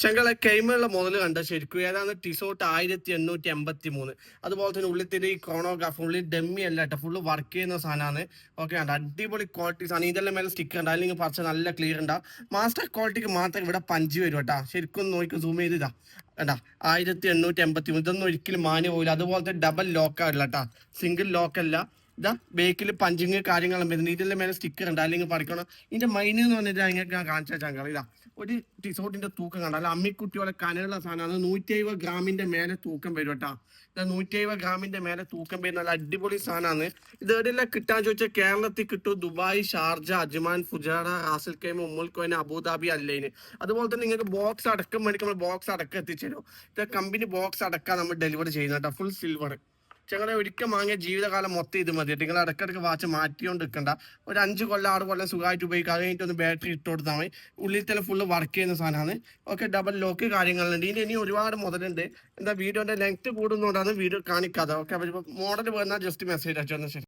ചെങ്കളെ കൈമുള്ള മുതൽ കണ്ട ശരിക്കും ഏതാണ് ടിസോട്ട് 1883. അതുപോലെ തന്നെ ഉള്ളിൽ ഈ ക്രോണോഗ്രാഫ് ഉള്ളിൽ ഡെമ്മി അല്ല കേട്ടോ, ഫുള്ള് വർക്ക് ചെയ്യുന്ന സാധനമാണ്. ഓക്കെ ഉണ്ട്, അടിപൊളി ക്വാളിറ്റി സാധനം. ഇതെല്ലാം മേലെ സ്റ്റിക്കർ ഉണ്ട്, അല്ലെങ്കിൽ പറിച്ച നല്ല ക്ലിയർ ഉണ്ടാവും. മാസ്റ്റർ ക്വാളിറ്റിക്ക് മാത്രം ഇവിടെ പഞ്ച് വരും കേട്ടോ. ശരിക്കും നോക്കി സൂം ചെയ്ത് ഇതാ കേട്ടാ 1883. ഇതൊന്നും ഒരിക്കലും മാഞ്ഞു പോകില്ല. അതുപോലത്തെ ഡബിൾ ലോക്കാണ് കേട്ടാ, സിംഗിൾ ലോക്കല്ല. ഇതാ ബേക്കിൽ പഞ്ചിങ് കാര്യങ്ങളും വരുന്നത്. ഇതിന്റെ മേലെ സ്റ്റിക്കർ ഉണ്ട്, അല്ലെങ്കിൽ പറിക്കണം. ഇതിന്റെ മൈന് എന്ന് പറഞ്ഞിട്ട് നിങ്ങൾക്ക് ഞാൻ കാണിച്ച ചങ്കൾ ഇതാ ഒരു ടിസോട്ടിന്റെ തൂക്കം കണ്ട, അല്ല അമ്മിക്കുട്ടിയോടെ കനലുള്ള സാധനമാണ്. 170 ഗ്രാമിന്റെ മേലെ തൂക്കം വരും കേട്ടാ. 170 ഗ്രാമിന്റെ മേലെ തൂക്കം വരുന്ന നല്ല അടിപൊളി സാധനമാണ്. ഇത് എവിടെയെല്ലാം കിട്ടാൻ ചോദിച്ചാൽ കേരളത്തിൽ കിട്ടും. Dubai, Sharjah, Ajman, Fujairah, Ras al Khaimah, ഉമ്മുൽ കോയിൻ, അബുദാബി, അല്ലൈന്. അതുപോലെ തന്നെ നിങ്ങൾക്ക് ബോക്സ് അടക്കം മേടിക്കുമ്പോൾ ബോക്സ് അടക്കം എത്തിച്ചേരും. ഇത് കമ്പനി ബോക്സ് അടക്കം നമ്മൾ ഡെലിവറി ചെയ്യുന്ന കേട്ടോ, ഫുൾ സിൽവർ. ഞങ്ങളെ ഒരിക്കൽ വാങ്ങിയ ജീവിതകാലം മൊത്തം ഇത് മതി. നിങ്ങൾ ഇടയ്ക്കിടയ്ക്ക് വാച്ച് മാറ്റിക്കൊണ്ട് നിൽക്കണ്ട. ഒരു 5 കൊല്ലം 6 കൊല്ലം സുഖമായിട്ട് ഉപയോഗിക്കുക. അത് കഴിഞ്ഞിട്ട് ഒന്ന് ബാറ്ററി ഇട്ട് കൊടുത്താൽ മതി. ഉള്ളിൽ തന്നെ ഫുള്ള് വർക്ക് ചെയ്യുന്ന സാധനമാണ്. ഓക്കെ, ഡബിൾ ലോക്ക് കാര്യങ്ങളുണ്ട്. ഇനി ഒരുപാട് മുതലുണ്ട്. എന്താ വീഡിയോന്റെ ലെങ്ത് കൂടുന്നതുകൊണ്ടാണ് വീഡിയോ കാണിക്കാതെ. ഓക്കെ, അപ്പോൾ മോഡൽ വന്നാൽ ജസ്റ്റ് മെസ്സേജ് അയച്ചു. ശരി.